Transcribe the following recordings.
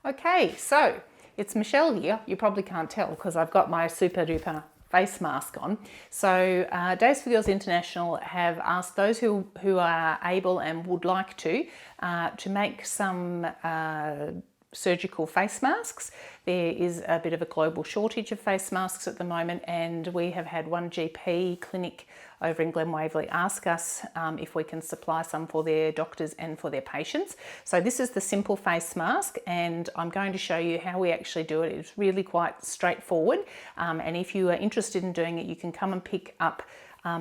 Okay, so it's Michelle here. You probably can't tell because I've got my super duper face mask on. So Days for Girls International have asked those who are able and would like to make some surgical face masks. There is a bit of a global shortage of face masks at the moment, and we have had one GP clinic over in Glen Waverley ask us if we can supply some for their doctors and for their patients. So this is the simple face mask, and I'm going to show you how we actually do it. It's really quite straightforward, and if you are interested in doing it, you can come and pick up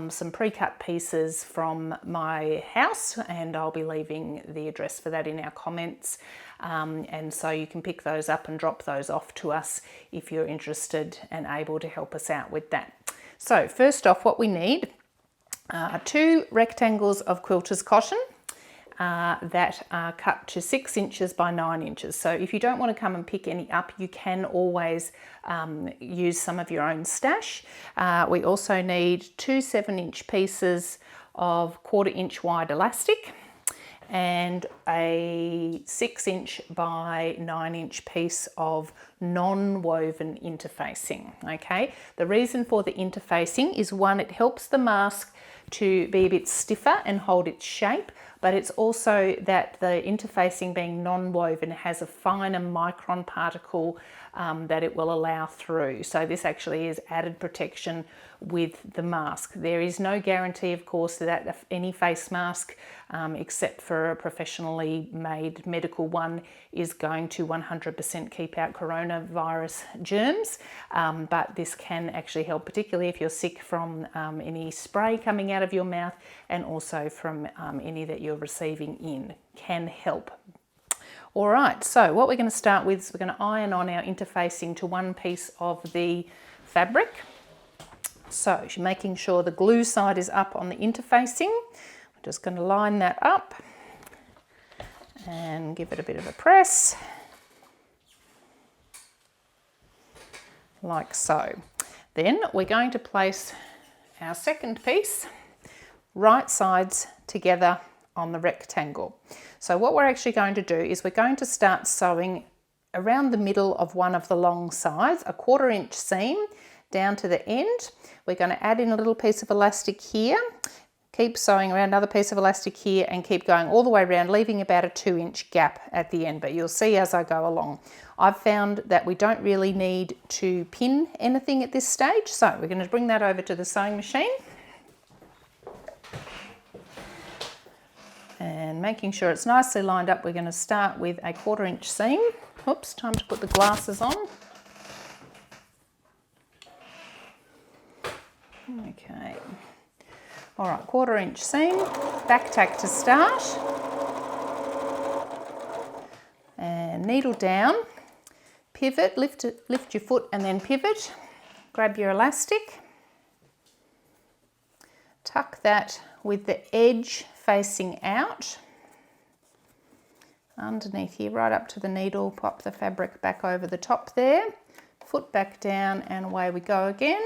some pre-cut pieces from my house, and I'll be leaving the address for that in our comments, and so you can pick those up and drop those off to us if you're interested and able to help us out with that. So first off, what we need are 2 rectangles of quilter's cotton that are cut to 6 inches by 9 inches. So if you don't want to come and pick any up, you can always use some of your own stash. We also need 2 7-inch pieces of 1/4 inch wide elastic and a 6-inch by 9-inch piece of non-woven interfacing. Okay, the reason for the interfacing is, one, it helps the mask to be a bit stiffer and hold its shape, but it's also that the interfacing, being non-woven, has a finer micron particle that it will allow through. So this actually is added protection with the mask. There is no guarantee, of course, that any face mask, except for a professionally made medical one, is going to 100% keep out coronavirus germs, but this can actually help, particularly if you're sick from any spray coming out of your mouth, and also from any that you're receiving in, can help. All right, so what we're going to start with is we're going to iron on our interfacing to one piece of the fabric. So you're making sure the glue side is up on the interfacing. We're just going to line that up and give it a bit of a press, like so. Then we're going to place our second piece right sides together on the rectangle. So what we're actually going to do is we're going to start sewing around the middle of one of the long sides, a 1/4 inch seam down to the end. We're going to add in a little piece of elastic here, keep sewing around another piece of elastic here, and keep going all the way around, leaving about a 2-inch gap at the end, but you'll see as I go along. I've found that we don't really need to pin anything at this stage, so we're going to bring that over to the sewing machine. And making sure it's nicely lined up, we're going to start with a 1/4 inch seam. Oops, time to put the glasses on. Okay. All right, 1/4 inch seam, back tack to start. And needle down, pivot, lift your foot and then pivot. Grab your elastic. Tuck that with the edge facing out underneath here, right up to the needle. Pop the fabric back over the top there, foot back down, and away we go again.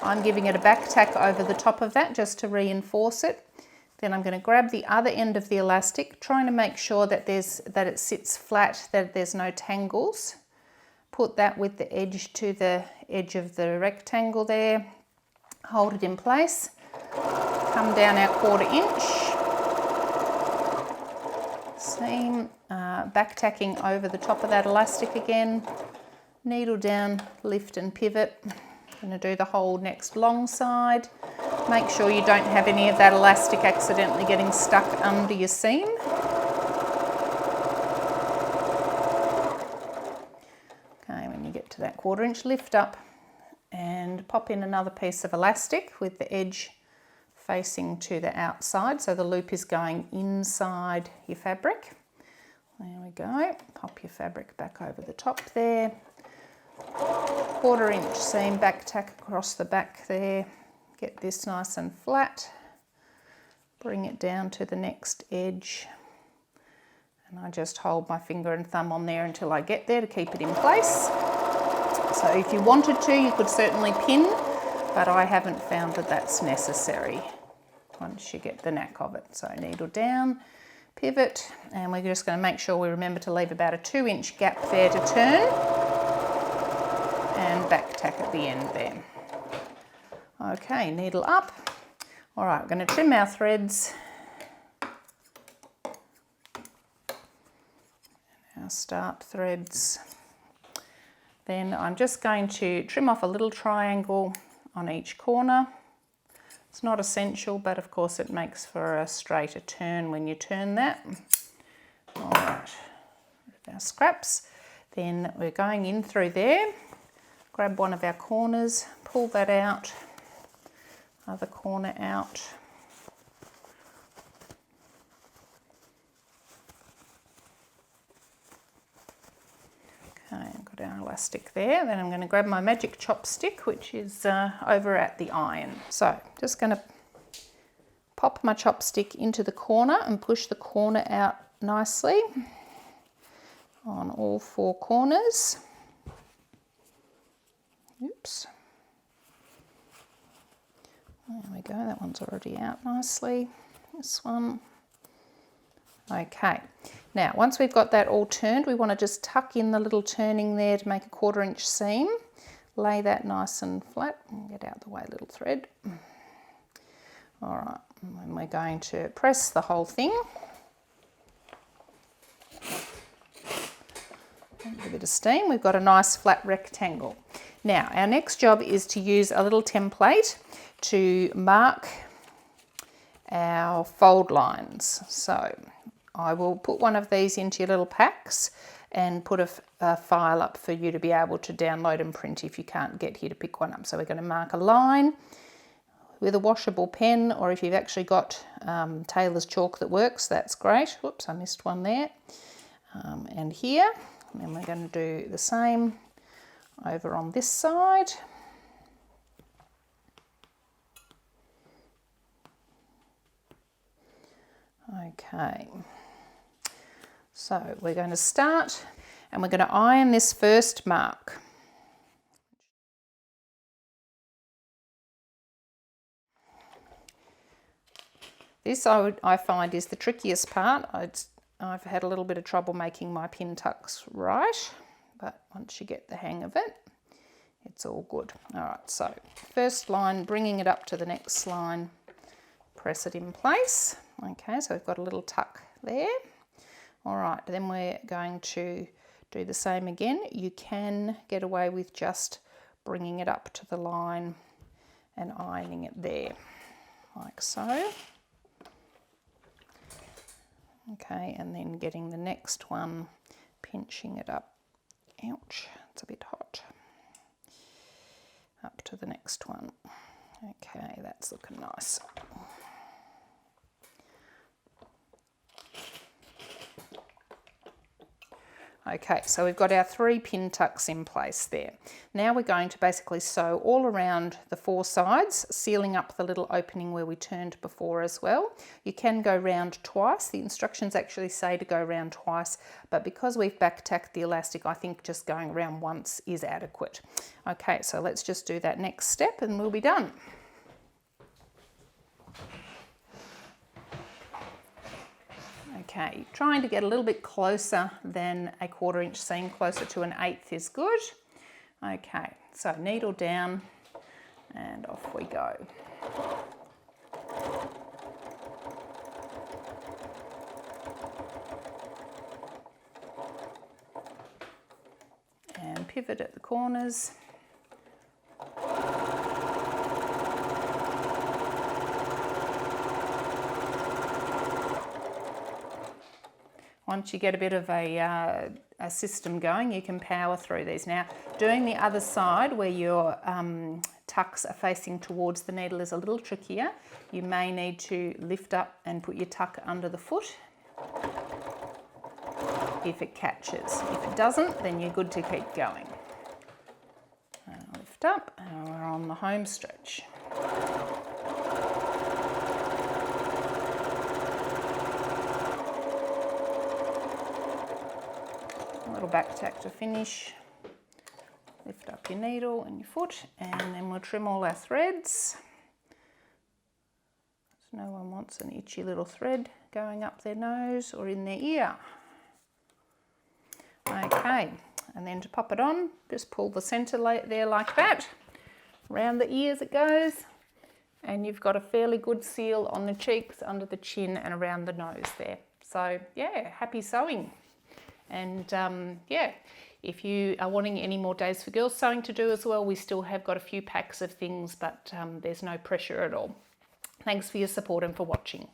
I'm giving it a back tack over the top of that just to reinforce it. Then I'm going to grab the other end of the elastic, trying to make sure that it sits flat, that there's no tangles. Put that with the edge to the edge of the rectangle there, hold it in place, come down our 1/4 inch seam, back tacking over the top of that elastic again, needle down, lift and pivot. I'm going to do the whole next long side. Make sure you don't have any of that elastic accidentally getting stuck under your seam. Okay, when you get to that 1/4 inch, lift up and pop in another piece of elastic with the edge facing to the outside, so the loop is going inside your fabric. There we go. Pop your fabric back over the top there. 1/4 inch seam, back tack across the back there. Get this nice and flat. Bring it down to the next edge. And I just hold my finger and thumb on there until I get there to keep it in place. So if you wanted to, you could certainly pin, but I haven't found that that's necessary once you get the knack of it. So needle down, pivot, and we're just going to make sure we remember to leave about a 2-inch gap there to turn, and back tack at the end there. Okay, needle up. All right, we're going to trim our threads. Our start threads. Then I'm just going to trim off a little triangle on each corner. It's not essential, but of course it makes for a straighter turn when you turn that. All right, our scraps. Then we're going in through there. Grab one of our corners, pull that out, other corner out. Okay, I've got our elastic there. Then I'm going to grab my magic chopstick, which is over at the iron. So just going to pop my chopstick into the corner and push the corner out nicely on all 4 corners. Oops. There we go, that one's already out nicely. This one. Okay, now once we've got that all turned, we want to just tuck in the little turning there to make a 1/4-inch seam. Lay that nice and flat, and get out the way little thread. All right, and then we're going to press the whole thing. A bit of steam, we've got a nice flat rectangle. Now, our next job is to use a little template to mark our fold lines. So I will put one of these into your little packs and put a file up for you to be able to download and print if you can't get here to pick one up. So we're going to mark a line with a washable pen, or if you've actually got Taylor's chalk that works, that's great. Whoops, I missed one there. And here, and then we're going to do the same over on this side. Okay, so we're going to start and we're going to iron this first mark. This I find is the trickiest part. I've had a little bit of trouble making my pin tucks right, but once you get the hang of it, it's all good. All right, so first line, bringing it up to the next line, press it in place. Okay, so we've got a little tuck there. All right, then we're going to do the same again. You can get away with just bringing it up to the line and ironing it there, like so. Okay, and then getting the next one, pinching it up. Ouch, it's a bit hot. Up to the next one. Okay, that's looking nice. Okay, so we've got our 3 pin tucks in place there. Now we're going to basically sew all around the 4 sides, sealing up the little opening where we turned before as well. You can go round twice. The instructions actually say to go round twice, but because we've back tacked the elastic, I think just going around once is adequate. Okay, so let's just do that next step and we'll be done. Okay, trying to get a little bit closer than a 1/4-inch seam, closer to an 1/8 is good. Okay, so needle down and off we go. And pivot at the corners. Once you get a bit of a system going, you can power through these. Now, doing the other side where your tucks are facing towards the needle is a little trickier. You may need to lift up and put your tuck under the foot if it catches. If it doesn't, then you're good to keep going. Lift up, and we're on the home stretch. Back tack to finish. Lift up your needle and your foot, and then we'll trim all our threads. No one wants an itchy little thread going up their nose or in their ear. Okay, and then to pop it on, just pull the centre there like that. Around the ears it goes, and you've got a fairly good seal on the cheeks, under the chin and around the nose there. So yeah, happy sewing. And yeah, if you are wanting any more Days for Girls sewing to do as well, we still have got a few packs of things, but there's no pressure at all. Thanks for your support and for watching.